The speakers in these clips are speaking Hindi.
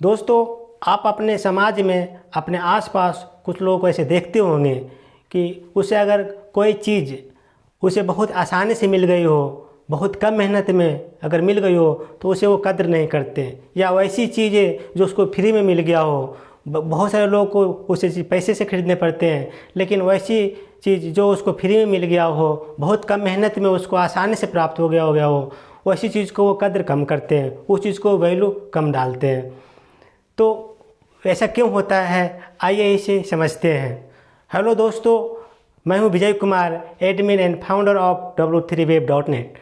दोस्तों, आप अपने समाज में अपने आसपास कुछ लोगों को ऐसे देखते होंगे कि उसे अगर कोई चीज़ उसे बहुत आसानी से मिल गई हो, बहुत कम मेहनत में अगर मिल गई हो तो उसे वो कद्र नहीं करते, या वैसी चीज़ें जो उसको फ्री में मिल गया हो। बहुत सारे लोगों को उसे चीज़ पैसे से खरीदने पड़ते हैं, लेकिन वैसी चीज़ जो उसको फ्री में मिल गया हो, बहुत कम मेहनत में उसको आसानी से प्राप्त हो गया हो, वैसी चीज़ को वो कद्र कम करते हैं, उस चीज़ को वैल्यू कम डालते हैं। तो ऐसा क्यों होता है, आइए इसे समझते हैं। हेलो दोस्तों, मैं हूं Vijay Kumar, admin and founder of w3web.net।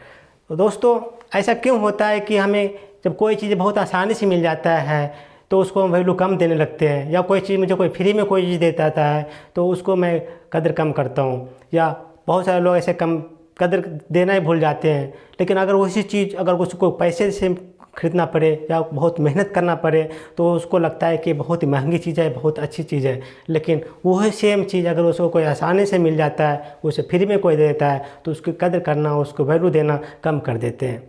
तो दोस्तों, ऐसा क्यों होता है कि हमें जब कोई चीज़ बहुत आसानी से मिल जाता है तो उसको हम वैल्यू कम देने लगते हैं, या कोई चीज़ मुझे कोई फ्री में कोई चीज़ देता है तो उसको मैं कदर कम करता हूँ, या बहुत सारे लोग ऐसे कम कदर देना ही भूल जाते हैं। लेकिन अगर वही चीज़ अगर उसको पैसे से खरीदना पड़े या बहुत मेहनत करना पड़े तो उसको लगता है कि बहुत ही महंगी चीज़ है, बहुत अच्छी चीज़ है। लेकिन वही सेम चीज़ अगर उसको कोई आसानी से मिल जाता है, उसे फ्री में कोई देता है तो उसकी कदर करना, उसको वैल्यू देना कम कर देते हैं।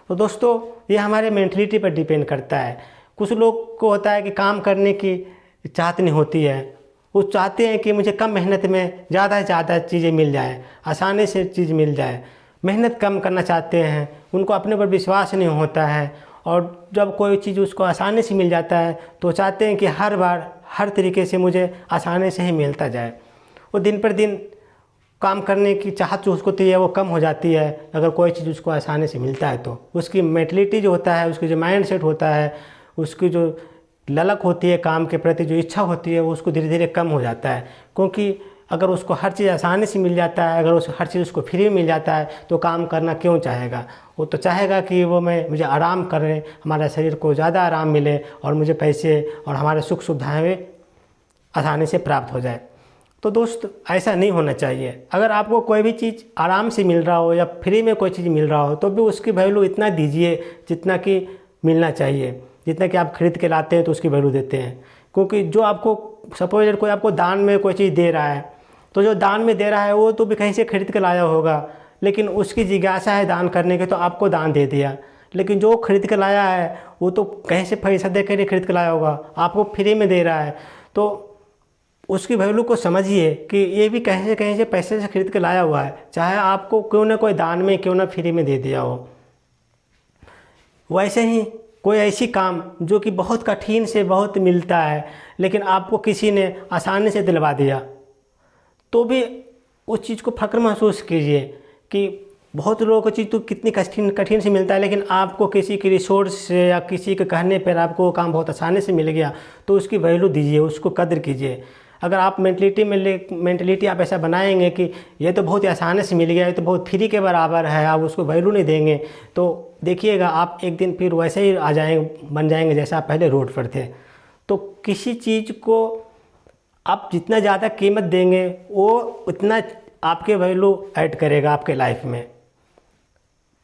तो दोस्तों, ये हमारे मेंटलिटी पर डिपेंड करता है। कुछ लोग को होता है कि काम करने की चाहत नहीं होती है, वो चाहते हैं कि मुझे कम मेहनत में ज़्यादा से ज़्यादा चीज़ें मिल जाए, आसानी से चीज़ मिल जाए, मेहनत कम करना चाहते हैं, उनको अपने पर विश्वास नहीं होता है। और जब कोई चीज़ उसको आसानी से मिल जाता है तो चाहते हैं कि हर बार हर तरीके से मुझे आसानी से ही मिलता जाए। वो दिन पर दिन काम करने की चाहत जो उसको थी है वो कम हो जाती है अगर कोई चीज़ उसको आसानी से मिलता है तो। उसकी मेंटलिटी जो होता है, उसकी जो माइंड सेट होता है, उसकी जो ललक होती है काम के प्रति, जो इच्छा होती है, वो उसको धीरे धीरे कम हो जाता है। क्योंकि अगर उसको हर चीज़ आसानी से मिल जाता है, अगर उस हर चीज़ उसको फ्री में मिल जाता है तो काम करना क्यों चाहेगा। वो तो चाहेगा कि वो मुझे आराम करें, हमारा शरीर को ज़्यादा आराम मिले और मुझे पैसे और हमारे सुख सुविधाएँ आसानी से प्राप्त हो जाए। तो दोस्त, ऐसा नहीं होना चाहिए। अगर आपको कोई भी चीज़ आराम से मिल रहा हो या फ्री में कोई चीज़ मिल रहा हो तो भी उसकी वैल्यू इतना दीजिए जितना कि मिलना चाहिए। जितना कि आप खरीद के लाते हैं तो उसकी वैल्यू देते हैं। क्योंकि जो आपको सपोज कोई आपको दान में कोई चीज़ दे रहा है तो जो दान में दे रहा है वो तो भी कहीं से खरीद के लाया होगा, लेकिन उसकी जिज्ञासा है दान करने की तो आपको दान दे दिया। लेकिन जो खरीद के लाया है वो तो कहीं से पैसा दे कर खरीद के लाया होगा, आपको फ्री में दे रहा है। तो उसकी वैल्यू को समझिए कि ये भी कहीं से पैसे से खरीद के लाया हुआ है, चाहे आपको क्यों ना कोई दान में क्यों ना फ्री में दे दिया हो। वैसे ही कोई ऐसी काम जो कि बहुत कठिन से बहुत मिलता है लेकिन आपको किसी ने आसानी से दिलवा दिया तो भी उस चीज़ को फ़ख्र महसूस कीजिए कि बहुत लोगों को चीज़ तो कितनी कठिन कठिन से मिलता है, लेकिन आपको किसी की रिसोर्स से या किसी के कहने पर आपको वो काम बहुत आसानी से मिल गया तो उसकी वैल्यू दीजिए, उसको कदर कीजिए। अगर आप मेंटलिटी आप ऐसा बनाएंगे कि ये तो बहुत ही आसानी से मिल गया, ये तो बहुत फ्री के बराबर है, आप उसको वैल्यू नहीं देंगे तो देखिएगा आप एक दिन फिर वैसे ही बन जाएंगे जैसा आप पहले रोड पर थे। तो किसी चीज़ को आप जितना ज़्यादा कीमत देंगे वो उतना आपके वैल्यू ऐड करेगा आपके लाइफ में।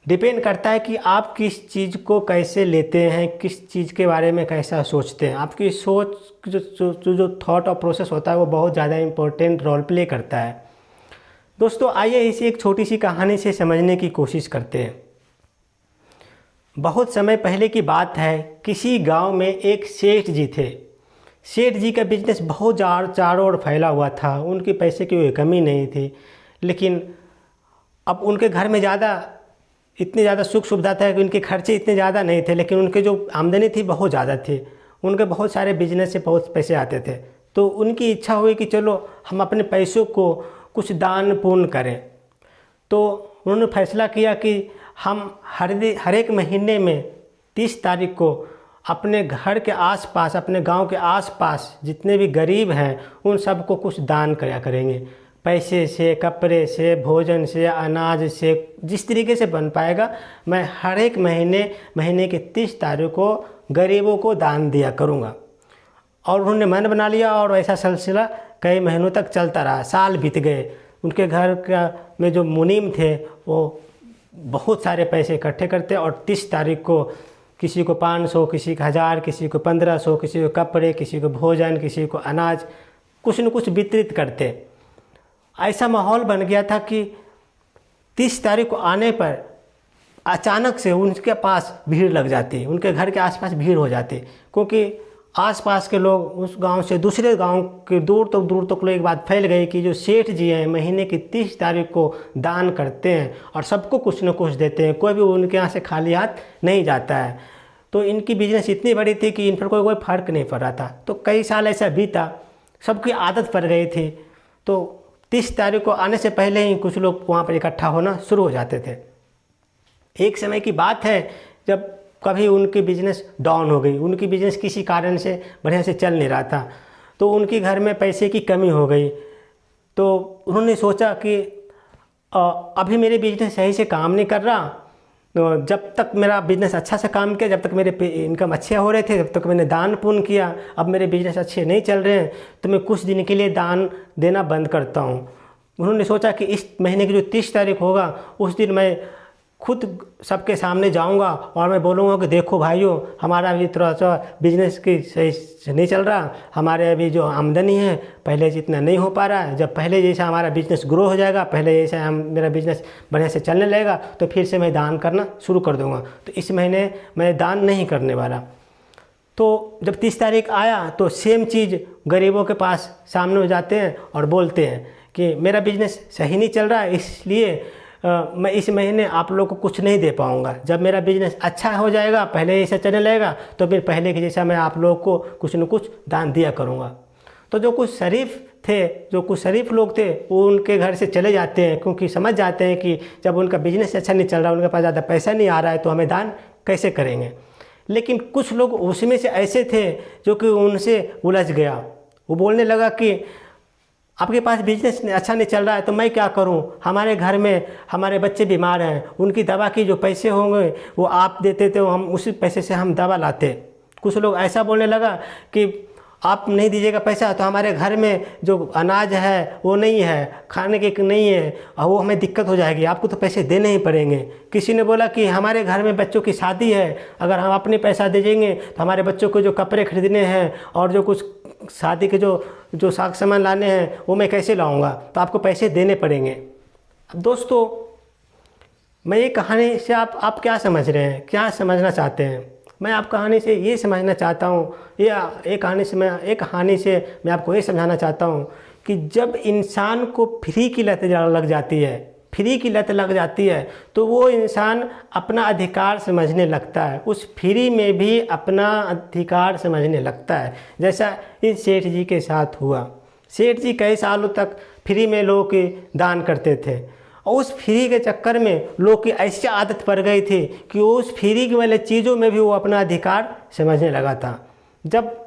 डिपेंड करता है कि आप किस चीज़ को कैसे लेते हैं, किस चीज़ के बारे में कैसा सोचते हैं। आपकी सोच जो थॉट और प्रोसेस होता है वो बहुत ज़्यादा इम्पोर्टेंट रोल प्ले करता है। दोस्तों, आइए इसे एक छोटी सी कहानी से समझने की कोशिश करते हैं। बहुत समय पहले की बात है, किसी गांव में एक सेठ जी थे। सेठ जी का बिजनेस बहुत चारों ओर फैला हुआ था, उनकी पैसे की कोई कमी नहीं थी। लेकिन अब उनके घर में इतनी ज़्यादा सुख सुविधा था कि उनके खर्चे इतने ज़्यादा नहीं थे, लेकिन उनके जो आमदनी थी बहुत ज़्यादा थी। उनके बहुत सारे बिजनेस से बहुत पैसे आते थे। तो उनकी इच्छा हुई कि चलो हम अपने पैसों को कुछ दान पुण्य करें। तो उन्होंने फैसला किया कि हम हर एक महीने में 30 तारीख को अपने घर के आसपास, अपने गांव के आसपास जितने भी गरीब हैं उन सबको कुछ दान किया करेंगे। पैसे से, कपड़े से, भोजन से, अनाज से, जिस तरीके से बन पाएगा मैं हर एक महीने के 30 तारीख को गरीबों को दान दिया करूँगा। और उन्होंने मन बना लिया और ऐसा सिलसिला कई महीनों तक चलता रहा। साल बीत गए। उनके घर में जो मुनीम थे वो बहुत सारे पैसे इकट्ठे करते और 30 तारीख को किसी को 500, किसी को 1000, किसी को 1500, किसी को कपड़े, किसी को भोजन, किसी को अनाज, कुछ न कुछ वितरित करते। ऐसा माहौल बन गया था कि 30 तारीख को आने पर अचानक से उनके पास भीड़ लग जाती, उनके घर के आसपास भीड़ हो जाती। क्योंकि आसपास के लोग उस गांव से दूसरे गांव के दूर तक लोग एक बात फैल गई कि जो सेठ जी हैं महीने की 30 तारीख को दान करते हैं और सबको कुछ न कुछ देते हैं, कोई भी उनके यहाँ से खाली हाथ नहीं जाता है। तो इनकी बिजनेस इतनी बड़ी थी कि इन पर कोई फ़र्क नहीं पड़ रहा था। तो कई साल ऐसा बीता, सबकी आदत पड़ गई थी। तो 30 तारीख को आने से पहले ही कुछ लोग वहाँ पर इकट्ठा होना शुरू हो जाते थे। एक समय की बात है जब कभी उनकी बिजनेस डाउन हो गई, उनकी बिजनेस किसी कारण से बढ़िया से चल नहीं रहा था, तो उनके घर में पैसे की कमी हो गई। तो उन्होंने सोचा कि अभी मेरे बिजनेस सही से काम नहीं कर रहा, तो जब तक मेरा बिजनेस अच्छा से काम किया, जब तक मेरे इनकम अच्छे हो रहे थे, जब तक मैंने दान पुण्य किया, अब मेरे बिजनेस अच्छे नहीं चल रहे हैं तो मैं कुछ दिन के लिए दान देना बंद करता हूँ। उन्होंने सोचा कि इस महीने की जो 30 तारीख होगा उस दिन मैं खुद सबके सामने जाऊंगा और मैं बोलूँगा कि देखो भाइयों, हमारा अभी थोड़ा सा बिजनेस की सही से नहीं चल रहा, हमारे अभी जो आमदनी है पहले जितना नहीं हो पा रहा है। जब पहले जैसा हमारा बिजनेस ग्रो हो जाएगा, पहले जैसा मेरा बिजनेस बढ़िया से चलने लगेगा, तो फिर से मैं दान करना शुरू कर दूँगा। तो इस महीने मैं दान नहीं करने वाला। तो जब 30 तारीख आया तो सेम चीज़ गरीबों के पास सामने हो जाते हैं और बोलते हैं कि मेरा बिजनेस सही नहीं चल रहा है, इसलिए मैं इस महीने आप लोगों को कुछ नहीं दे पाऊँगा। जब मेरा बिजनेस अच्छा हो जाएगा, पहले ऐसा चलने लगेगा, तो फिर पहले के जैसा मैं आप लोगों को कुछ न कुछ दान दिया करूँगा। तो जो कुछ शरीफ लोग थे वो उनके घर से चले जाते हैं, क्योंकि समझ जाते हैं कि जब उनका बिजनेस अच्छा नहीं चल रहा, उनके पास ज़्यादा पैसा नहीं आ रहा है, तो हमें दान कैसे करेंगे। लेकिन कुछ लोग उसमें से ऐसे थे जो कि उनसे उलझ गया। वो बोलने लगा कि आपके पास बिजनेस अच्छा नहीं चल रहा है तो मैं क्या करूं, हमारे घर में हमारे बच्चे बीमार हैं, उनकी दवा की जो पैसे होंगे वो आप देते थे, हम उसी पैसे से हम दवा लाते। कुछ लोग ऐसा बोलने लगा कि आप नहीं दीजिएगा पैसा तो हमारे घर में जो अनाज है वो नहीं है, खाने के नहीं है, और वो हमें दिक्कत हो जाएगी, आपको तो पैसे देने ही पड़ेंगे। किसी ने बोला कि हमारे घर में बच्चों की शादी है, अगर हम अपने पैसा दे देंगे तो हमारे बच्चों को जो कपड़े खरीदने हैं और जो कुछ शादी के जो साग सामान लाने हैं वो मैं कैसे लाऊंगा, तो आपको पैसे देने पड़ेंगे। अब दोस्तों, मैं ये कहानी से आप क्या समझ रहे हैं, क्या समझना चाहते हैं? मैं आप कहानी से ये समझना चाहता हूँ, एक कहानी से मैं आपको ये समझाना चाहता हूँ कि जब इंसान को फ्री की लत लग जाती है तो वो इंसान अपना अधिकार समझने लगता है, उस फ्री में भी अपना अधिकार समझने लगता है। जैसा इस सेठ जी के साथ हुआ। सेठ जी कई सालों तक फ्री में लोगों के दान करते थे और उस फ्री के चक्कर में लोग की ऐसी आदत पड़ गई थी कि उस फ्री वाले चीज़ों में भी वो अपना अधिकार समझने लगा था। जब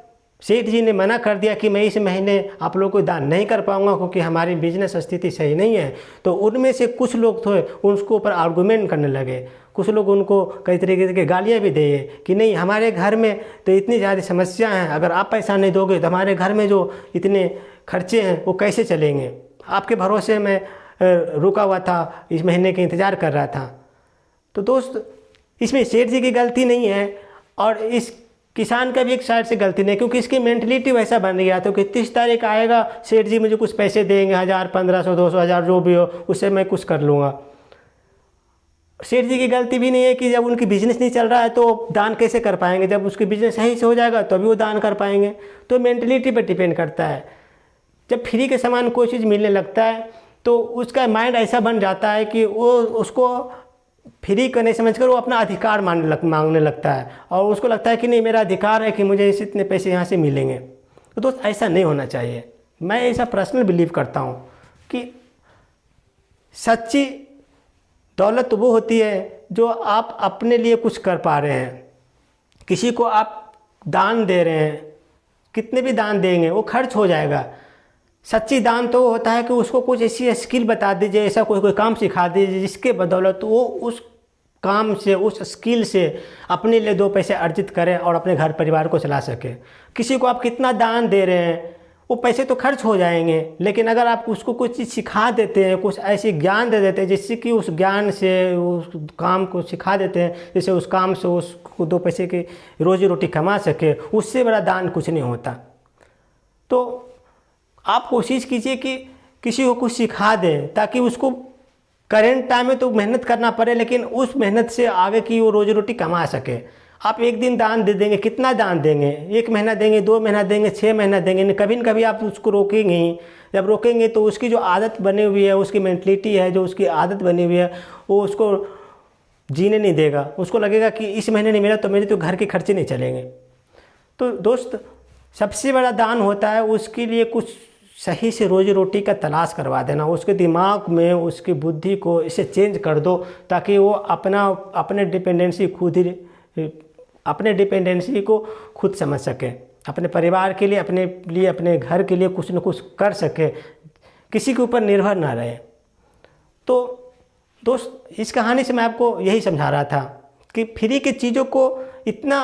सेठ जी ने मना कर दिया कि मैं इस महीने आप लोगों को दान नहीं कर पाऊंगा क्योंकि हमारी बिजनेस स्थिति सही नहीं है, तो उनमें से कुछ लोग थे उसको ऊपर आर्गूमेंट करने लगे। कुछ लोग उनको कई तरीके की गालियाँ भी दिए कि नहीं, हमारे घर में तो इतनी ज़्यादा समस्या हैं, अगर आप पैसा नहीं दोगे तो हमारे घर में जो इतने खर्चे हैं वो कैसे चलेंगे। आपके भरोसे में रुका हुआ था, इस महीने के इंतज़ार कर रहा था। तो दोस्त, इसमें सेठ जी की गलती नहीं है और इस किसान का भी एक साइड से गलती नहीं, क्योंकि इसकी मेंटलिटी वैसा बन गया था कि 30 तारीख आएगा, सेठ जी मुझे कुछ पैसे देंगे, 1000, 1500, 200, 1000 जो भी हो, उससे मैं कुछ कर लूँगा। सेठ जी की गलती भी नहीं है कि जब उनकी बिजनेस नहीं चल रहा है तो दान कैसे कर पाएंगे, जब उसकी बिजनेस सही से हो जाएगा तो अभी वो दान कर पाएंगे। तो मेंटलिटी पर डिपेंड करता है। जब फ्री के सामान कोई चीज़ मिलने लगता है तो उसका माइंड ऐसा बन जाता है कि वो उसको फ्री का नहीं समझकर वो अपना अधिकार मांगने लगता है और उसको लगता है कि नहीं, मेरा अधिकार है कि मुझे इतने पैसे यहाँ से मिलेंगे। तो दोस्त, ऐसा नहीं होना चाहिए। मैं ऐसा पर्सनल बिलीव करता हूँ कि सच्ची दौलत वो होती है जो आप अपने लिए कुछ कर पा रहे हैं। किसी को आप दान दे रहे हैं, कितने भी दान देंगे वो खर्च हो जाएगा। सच्ची दान तो होता है कि उसको कुछ ऐसी स्किल बता दीजिए, ऐसा कोई काम सिखा दीजिए जिसके बदौलत वो उस काम से, उस स्किल से अपने लिए 2 पैसे अर्जित करे और अपने घर परिवार को चला सके। किसी को आप कितना दान दे रहे हैं वो पैसे तो खर्च हो जाएंगे, लेकिन अगर आप उसको कुछ चीज़ सिखा देते हैं, कुछ ऐसी ज्ञान दे देते हैं जिससे कि उस ज्ञान से उस काम को सिखा देते हैं, जैसे उस काम से उसको 2 पैसे की रोजी रोटी कमा सके, उससे बड़ा दान कुछ नहीं होता। तो आप कोशिश कीजिए कि किसी को कुछ सिखा दें ताकि उसको करेंट टाइम में तो मेहनत करना पड़े, लेकिन उस मेहनत से आगे की वो रोजी रोटी कमा सके। आप एक दिन दान दे देंगे, कितना दान देंगे? 1 महीना देंगे, 2 महीना देंगे, 6 महीना देंगे, न कभी आप उसको रोकेंगे ही। जब रोकेंगे तो उसकी जो आदत बनी हुई है, उसकी मेंटलिटी है, जो उसकी आदत बनी हुई है, वो उसको जीने नहीं देगा। उसको लगेगा कि इस महीने नहीं मिला तो मेरे तो घर के खर्चे नहीं चलेंगे। तो दोस्त, सबसे बड़ा दान होता है उसके लिए कुछ सही से रोजी रोटी का तलाश करवा देना। उसके दिमाग में, उसकी बुद्धि को इसे चेंज कर दो, ताकि वो अपने डिपेंडेंसी को खुद समझ सके, अपने परिवार के लिए, अपने घर के लिए कुछ न कुछ कर सके, किसी के ऊपर निर्भर ना रहे। तो दोस्त, इस कहानी से मैं आपको यही समझा रहा था कि फ्री की चीज़ों को इतना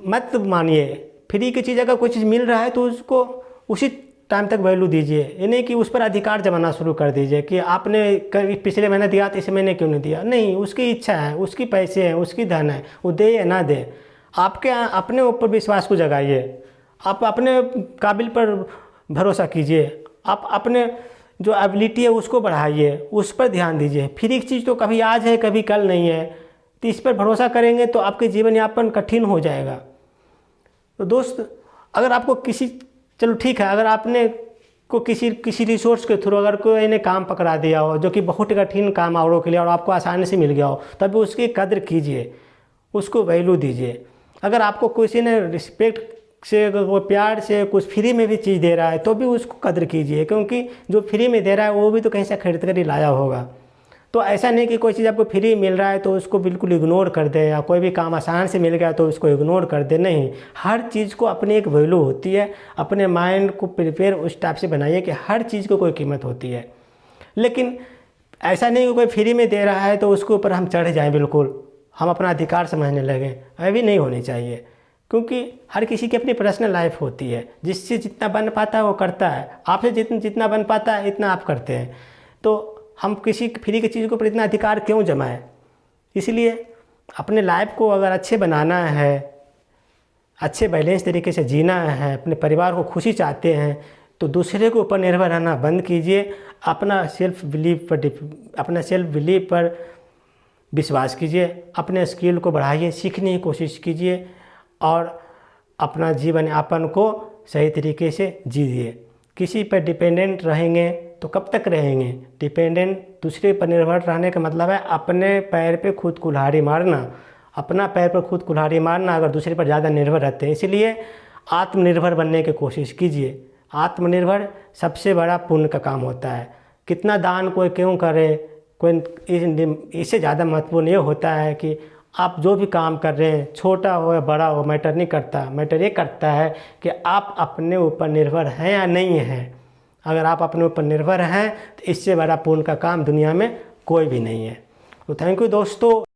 मत मानिए। फ्री की चीज़, अगर कोई चीज़ मिल रहा है तो उसको उसी टाइम तक वैल्यू दीजिए। ये नहीं कि उस पर अधिकार जमाना शुरू कर दीजिए कि आपने पिछले महीने दिया तो इस महीने क्यों नहीं दिया। नहीं, उसकी इच्छा है, उसकी पैसे हैं, उसकी धन है, वो दे या ना दे। आपके अपने ऊपर विश्वास को जगाइए, आप अपने काबिल पर भरोसा कीजिए, आप अपने जो एबिलिटी है उसको बढ़ाइए, उस पर ध्यान दीजिए। फ्री की चीज़ तो कभी आज है, कभी कल नहीं है। तो इस पर भरोसा करेंगे तो आपके जीवन यापन कठिन हो जाएगा। तो दोस्त, अगर आपको चलो ठीक है, अगर आपने को किसी रिसोर्स के थ्रू अगर कोई ने काम पकड़ा दिया हो जो कि बहुत कठिन काम औरों के लिए और आपको आसानी से मिल गया हो, तब उसकी कद्र कीजिए, उसको वैल्यू दीजिए। अगर आपको किसी ने रिस्पेक्ट से, वो प्यार से कुछ फ्री में भी चीज़ दे रहा है तो भी उसको कद्र कीजिए, क्योंकि जो फ्री में दे रहा है वो भी तो कहीं से खरीद कर ही लाया होगा। तो ऐसा नहीं कि कोई चीज़ आपको फ्री मिल रहा है तो उसको बिल्कुल इग्नोर कर दे, या कोई भी काम आसान से मिल गया तो उसको इग्नोर कर दे। नहीं, हर चीज़ को अपनी एक वैल्यू होती है। अपने माइंड को प्रिपेयर उस टाइप से बनाइए कि हर चीज़ को कोई कीमत होती है। लेकिन ऐसा नहीं कि कोई फ्री में दे रहा है तो उसके ऊपर हम चढ़ जाएं, बिल्कुल हम अपना अधिकार समझने लगें। ऐसी नहीं होनी चाहिए, क्योंकि हर किसी की अपनी पर्सनल लाइफ होती है। जिससे जितना बन पाता है वो करता है, आपसे जितना बन पाता है इतना आप करते हैं। तो हम किसी फ्री की चीज़ के ऊपर इतना अधिकार क्यों जमाएं? इसलिए अपने लाइफ को अगर अच्छे बनाना है, अच्छे बैलेंस तरीके से जीना है, अपने परिवार को खुशी चाहते हैं, तो दूसरे के ऊपर निर्भर रहना बंद कीजिए। अपना सेल्फ बिलीव पर विश्वास कीजिए, अपने स्किल को बढ़ाइए, सीखने की कोशिश कीजिए और अपना जीवन यापन को सही तरीके से जीजिए। किसी पर डिपेंडेंट रहेंगे तो कब तक रहेंगे? डिपेंडेंट, दूसरे पर निर्भर रहने का मतलब है अपने पैर पे खुद कुल्हाड़ी मारना, अपना पैर पर खुद कुल्हाड़ी मारना, अगर दूसरे पर ज़्यादा निर्भर रहते हैं। इसलिए आत्मनिर्भर बनने की कोशिश कीजिए। आत्मनिर्भर सबसे बड़ा पुण्य का काम होता है। कितना दान कोई क्यों करे, कोई इससे ज़्यादा महत्वपूर्ण ये होता है कि आप जो भी काम कर रहे हैं, छोटा हो या बड़ा हो, मैटर नहीं करता। मैटर ये करता है कि आप अपने ऊपर निर्भर हैं या नहीं हैं। अगर आप अपने ऊपर निर्भर हैं तो इससे बड़ा पुण्य का काम दुनिया में कोई भी नहीं है। तो थैंक यू दोस्तों।